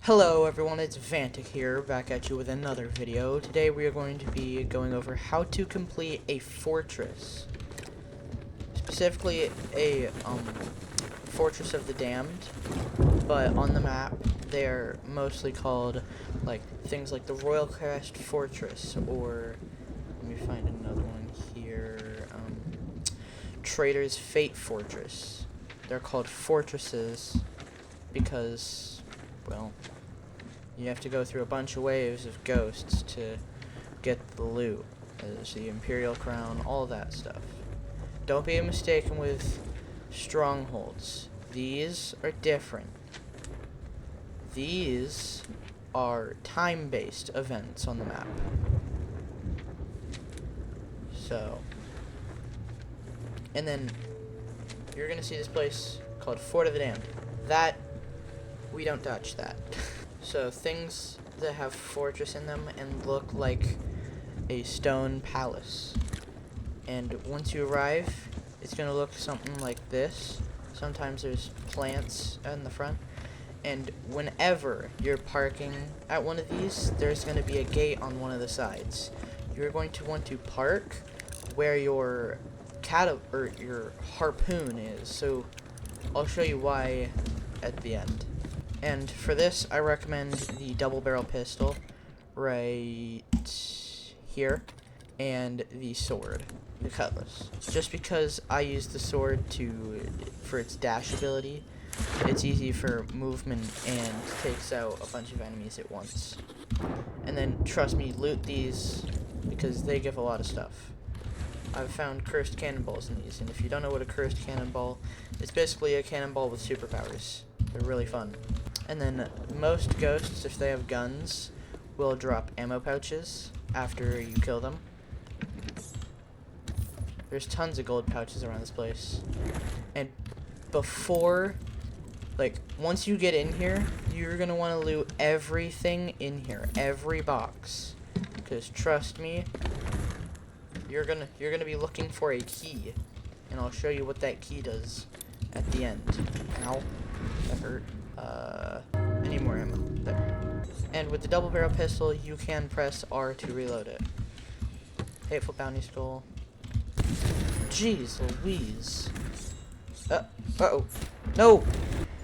Hello everyone, it's Vantic here, back at you with another video. Today we are going to be going over how to complete a fortress. Specifically a Fortress of the Damned, but on the map they're mostly called like things like the Royal Crest Fortress, or let me find another one here, Trader's Fate Fortress. They're called fortresses because, well, you have to go through a bunch of waves of ghosts to get the loot. There's the Imperial Crown, all that stuff. Don't be mistaken with strongholds. These are different. These are time-based events on the map. So, and then you're gonna see this place called Fort of the Damned. That, we don't touch that. So things that have fortress in them and look like a stone palace. And once you arrive, it's going to look something like this. Sometimes there's plants in the front. And whenever you're parking at one of these, there's going to be a gate on one of the sides. You're going to want to park where your your harpoon is. So I'll show you why at the end. And for this, I recommend the double barrel pistol right here, and the sword, the cutlass. Just because I use the sword for its dash ability, it's easy for movement and takes out a bunch of enemies at once. And then, trust me, loot these because they give a lot of stuff. I've found cursed cannonballs in these, and if you don't know what a cursed cannonball, it's basically a cannonball with superpowers. They're really fun. And then most ghosts, if they have guns, will drop ammo pouches after you kill them. There's tons of gold pouches around this place. And before, once you get in here, you're going to want to loot everything in here, every box. Because trust me, you're gonna be looking for a key. And I'll show you what that key does at the end. Ow, that hurt. I need more ammo. There. And with the double barrel pistol, you can press R to reload it. Hateful bounty skull. Jeez Louise. Uh-oh. No!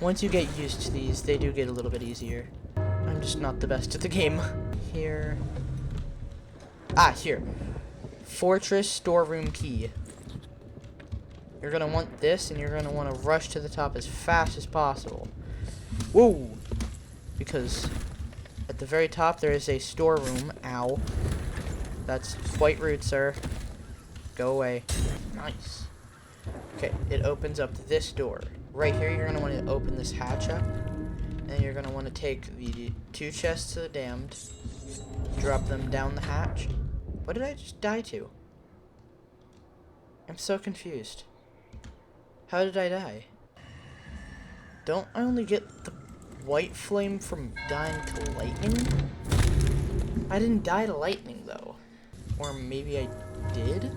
Once you get used to these, they do get a little bit easier. I'm just not the best at the game. Here. Ah, here. Fortress storeroom key. You're gonna want this, and you're gonna want to rush to the top as fast as possible. Whoa! Because at the very top there is a storeroom. Ow. That's quite rude, sir. Go away. Nice. Okay, it opens up this door. Right here, you're going to want to open this hatch up. And you're going to want to take the 2 chests of the damned, drop them down the hatch. What did I just die to? I'm so confused. How did I die? Don't I only get the white flame from dying to lightning? I didn't die to lightning, though. Or maybe I did?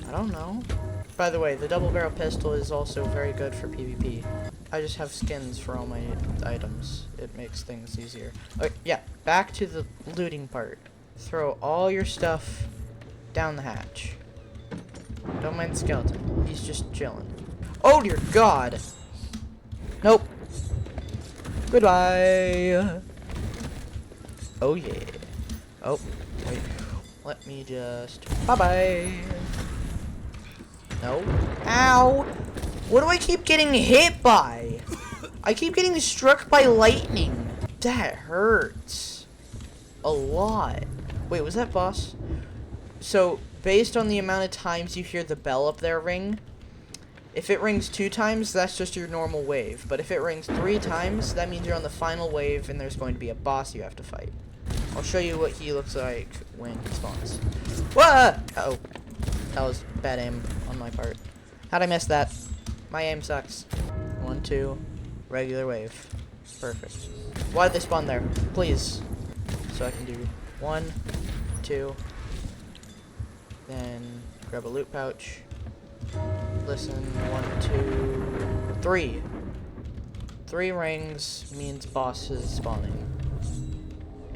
I don't know. By the way, the double barrel pistol is also very good for PvP. I just have skins for all my items. It makes things easier. Okay, yeah, back to the looting part. Throw all your stuff down the hatch. Don't mind the skeleton. He's just chilling. Oh dear God! Nope. Goodbye. Oh yeah. Oh, wait. Let me just... Bye-bye. No. Ow! What do I keep getting hit by? I keep getting struck by lightning. That hurts. A lot. Wait, was that boss? So, based on the amount of times you hear the bell up there ring, if it rings 2 times, that's just your normal wave. But if it rings 3 times, that means you're on the final wave and there's going to be a boss you have to fight. I'll show you what he looks like when he spawns. Whoa! Uh-oh. That was bad aim on my part. How'd I miss that? My aim sucks. 1, 2. Regular wave. Perfect. Why did they spawn there? Please. So I can do 1, 2. Then grab a loot pouch. Listen, 1, 2, 3. 3 rings means boss is spawning.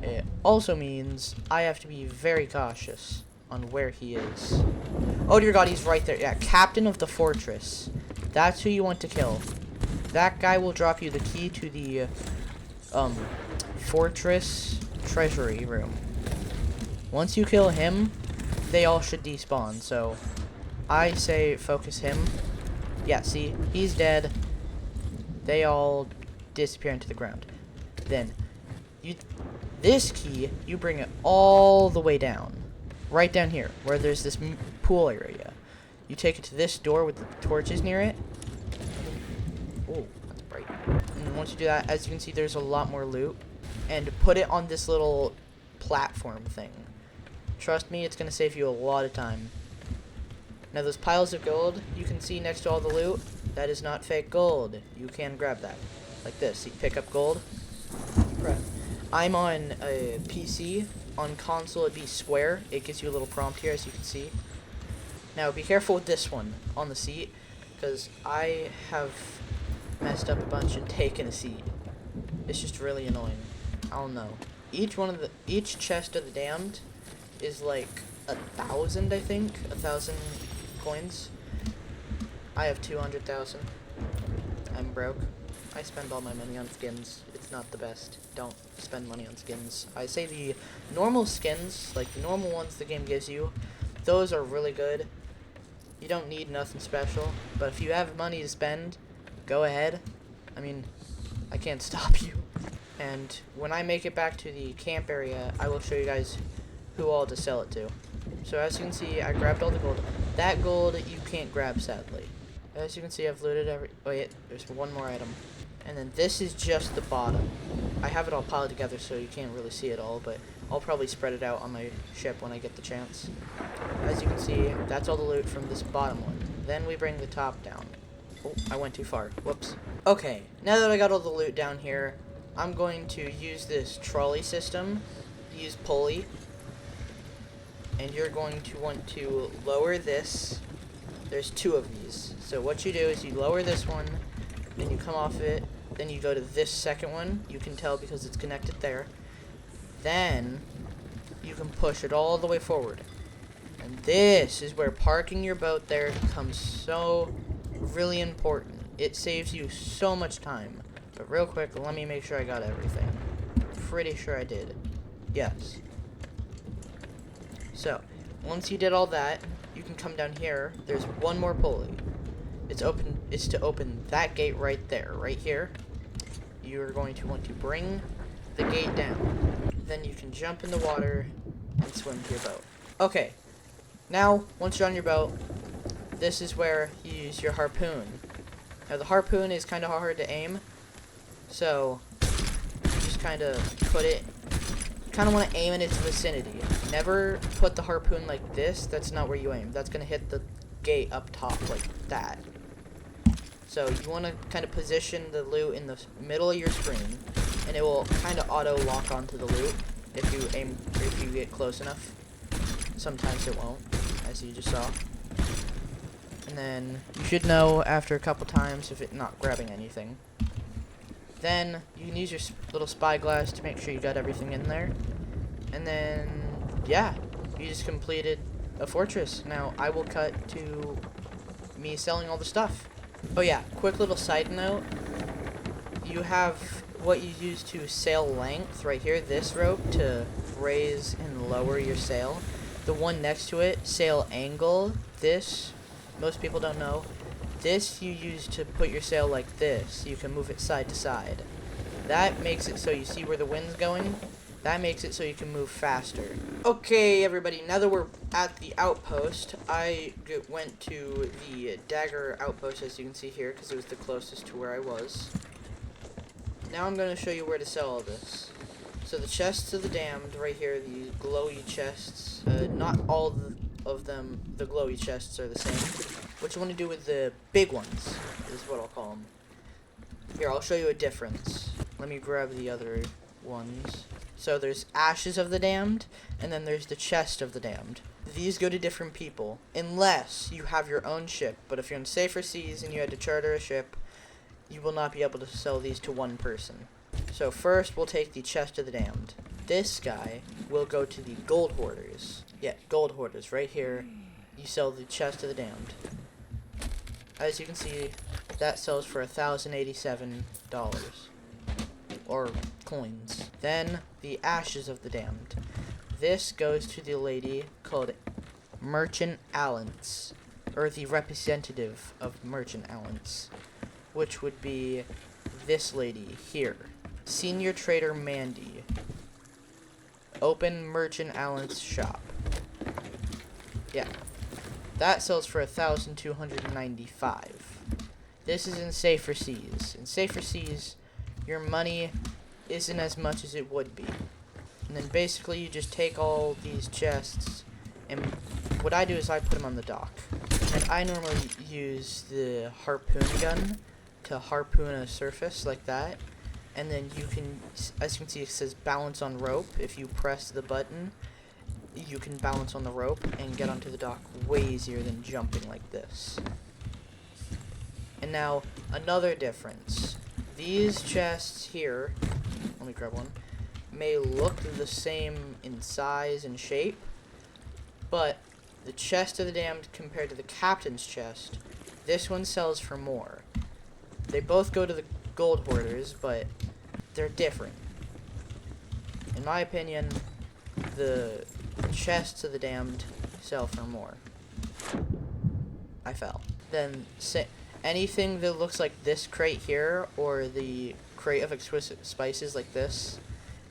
It also means I have to be very cautious on where he is. Oh dear god, he's right there. Yeah, captain of the fortress. That's who you want to kill. That guy will drop you the key to the fortress treasury room. Once you kill him, they all should despawn. So I say focus him. Yeah, see, he's dead. They all disappear into the ground. Then this key, you bring it all the way down. Right down here, where there's this pool area. You take it to this door with the torches near it. Oh, that's bright. And once you do that, as you can see, there's a lot more loot. And put it on this little platform thing. Trust me, it's going to save you a lot of time. Now, those piles of gold you can see next to all the loot, that is not fake gold. You can grab that. Like this. You pick up gold. Right. I'm on a PC. On console, it'd be square. It gives you a little prompt here, as you can see. Now, be careful with this one on the seat, because I have messed up a bunch and taken a seat. It's just really annoying. I don't know. Each chest of the damned is like 1,000, I think. 1,000 coins. I have 200,000. I'm broke. I spend all my money on skins. It's not the best. Don't spend money on skins. I say the normal skins, like the normal ones the game gives you, those are really good. You don't need nothing special. But if you have money to spend, go ahead. I mean, I can't stop you. And when I make it back to the camp area, I will show you guys who all to sell it to. So as you can see, I grabbed all the gold. That gold you can't grab, sadly. As you can see, I've looted every... Oh, yeah, there's one more item. And then this is just the bottom. I have it all piled together so you can't really see it all, but I'll probably spread it out on my ship when I get the chance. As you can see, that's all the loot from this bottom one. Then we bring the top down. Oh, I went too far. Whoops. Okay, now that I got all the loot down here, I'm going to use this trolley system. Use pulley. And you're going to want to lower this. There's 2 of these. So what you do is you lower this one, then you come off it, then you go to this second one. You can tell because it's connected there. Then you can push it all the way forward. And this is where parking your boat there becomes so really important. It saves you so much time. But real quick, let me make sure I got everything. Pretty sure I did. Yes. So, once you did all that, you can come down here. There's one more pulley. It's to open that gate right there, right here. You're going to want to bring the gate down. Then you can jump in the water and swim to your boat. Okay. Now, once you're on your boat, this is where you use your harpoon. Now, the harpoon is kind of hard to aim. So, you just kind of put it... kind of want to aim in its vicinity. Never put the harpoon like this. That's not where you aim. That's going to hit the gate up top like that. So you want to kind of position the loot in the middle of your screen, and it will kind of auto lock onto the loot if you get close enough. Sometimes it won't, as you just saw. And then you should know after a couple times if it's not grabbing anything. Then you can use your little spyglass to make sure you got everything in there. And then, yeah, you just completed a fortress. Now, I will cut to me selling all the stuff. Oh yeah, quick little side note. You have what you use to sail length right here, this rope, to raise and lower your sail. The one next to it, sail angle, this, most people don't know. This you use to put your sail like this. You can move it side to side. That makes it so you see where the wind's going. That makes it so you can move faster. Okay, everybody, now that we're at the outpost, I went to the dagger outpost, as you can see here, because it was the closest to where I was. Now I'm going to show you where to sell all this. So the chests of the damned, right here, the glowy chests, not all of them, the glowy chests are the same. What you want to do with the big ones is what I'll call them. Here, I'll show you a difference. Let me grab the other ones. So there's Ashes of the Damned, and then there's the Chest of the Damned. These go to different people, unless you have your own ship. But if you're in safer seas and you had to charter a ship, you will not be able to sell these to one person. So first, we'll take the Chest of the Damned. This guy will go to the Gold Hoarders. Yeah, Gold Hoarders, right here. You sell the Chest of the Damned. As you can see, that sells for $1,087. Or coins. Then, the Ashes of the Damned. This goes to the lady called Merchant Allens, or the representative of Merchant Allens, which would be this lady here. Senior Trader Mandy. Open Merchant Allens shop. Yeah. That sells for $1,295. This is in Safer Seas. In Safer Seas, your money isn't as much as it would be. And then basically you just take all these chests, and what I do is I put them on the dock. And I normally use the harpoon gun to harpoon a surface like that. And then you can, as you can see, it says balance on rope. If you press the button, you can balance on the rope and get onto the dock way easier than jumping like this. And now, another difference. These chests here, let me grab one, may look the same in size and shape, but the Chest of the Damned compared to the Captain's Chest, this one sells for more. They both go to the Gold Hoarders, but they're different. In my opinion, the Chests of the Damned sell for more. I fell. Then anything that looks like this crate here, or the crate of exquisite spices like this,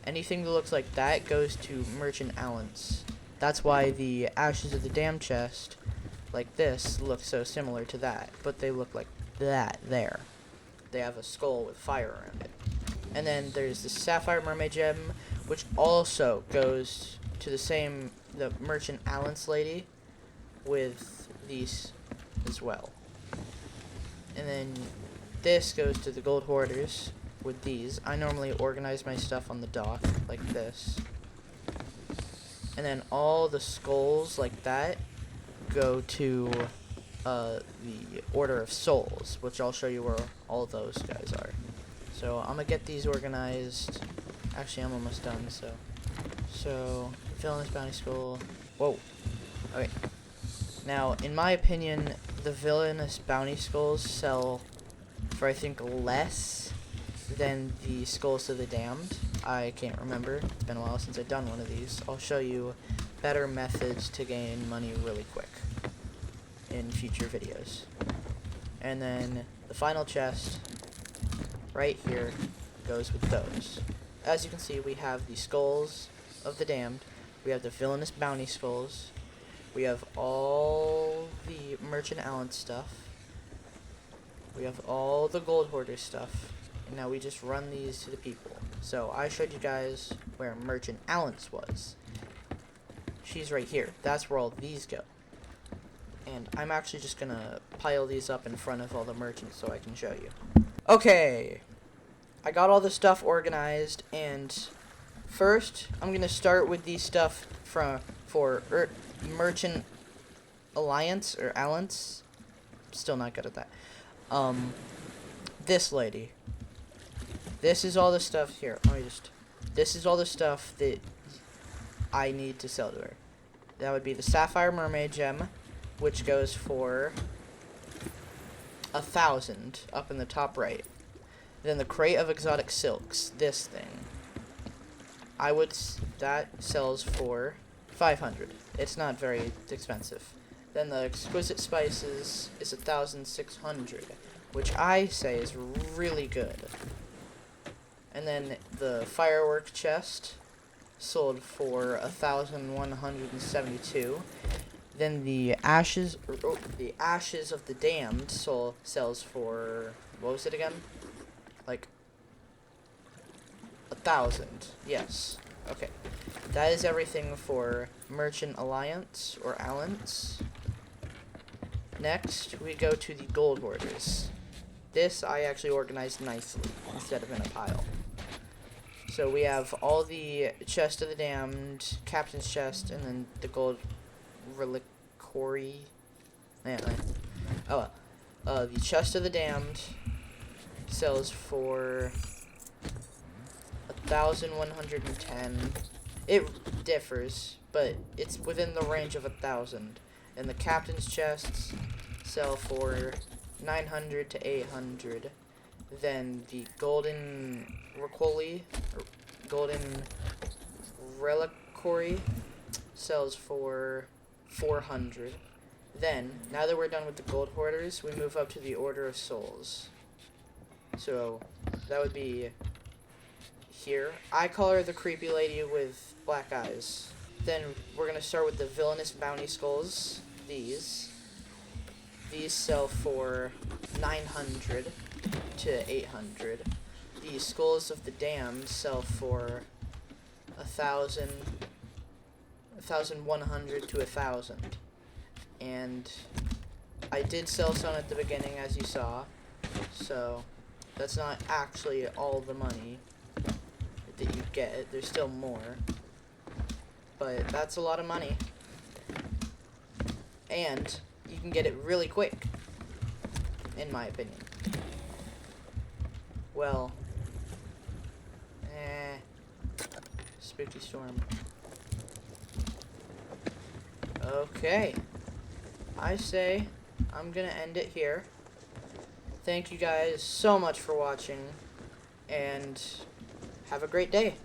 anything that looks like that goes to Merchant Allens. That's why the Ashes of the Damned chest, like this, look so similar to that, but they look like that there. They have a skull with fire around it. And then there's the Sapphire Mermaid Gem, which also goes to the Merchant Allens lady with these as well. And then this goes to the Gold Hoarders with these. I normally organize my stuff on the dock like this. And then all the skulls like that go to the Order of Souls, which I'll show you where all those guys are. So I'm gonna get these organized. Actually, I'm almost done. So Villainous Bounty Skull. Whoa. Okay. Now, in my opinion, the Villainous Bounty Skulls sell for, I think, less than the Skulls of the Damned. I can't remember. It's been a while since I've done one of these. I'll show you better methods to gain money really quick in future videos. And then the final chest right here goes with those. As you can see, we have the Skulls of the Damned. We have the Villainous Bounty Skulls. We have all the Merchant Allen stuff. We have all the Gold Hoarder stuff. And now we just run these to the people. So I showed you guys where Merchant Allen's was. She's right here. That's where all these go. And I'm actually just gonna pile these up in front of all the merchants so I can show you. Okay. I got all the stuff organized, and first I'm gonna start with the stuff for Merchant Alliance or Alliance. Still not good at that. This lady. This is all the stuff here. This is all the stuff that I need to sell to her. That would be the Sapphire Mermaid Gem, which goes for 1,000 up in the top right. Then the Crate of Exotic Silks, this thing. That sells for 500. It's not very expensive. Then the Exquisite Spices is 1,600, which I say is really good. And then the Firework Chest sold for 1,172. Then the Ashes of the Damned sells for, what was it again? Like 1,000. Yes. Okay. That is everything for Merchant Alliance or Alliance. Next, we go to the Gold Hoarders. This I actually organized nicely instead of in a pile. So we have all the Chest of the Damned, Captain's Chest, and then the Gold Reliquary. Anyway. The Chest of the Damned sells for 1,110. It differs, but it's within the range of 1,000. And the captain's chests sell for 900 to 800. Then the golden golden reliquary sells for 400. Then, now that we're done with the gold hoarders, we move up to the Order of Souls. So, that would be here. I call her the creepy lady with black eyes. Then, we're going to start with the villainous bounty skulls. These sell for 900 to 800. The skulls of the damned sell for 1,100 to 1,000. And I did sell some at the beginning, as you saw, so that's not actually all the money that you get. There's still more, but that's a lot of money, and you can get it really quick, in my opinion. Well, spooky storm. Okay, I say I'm gonna end it here. Thank you guys so much for watching, and have a great day.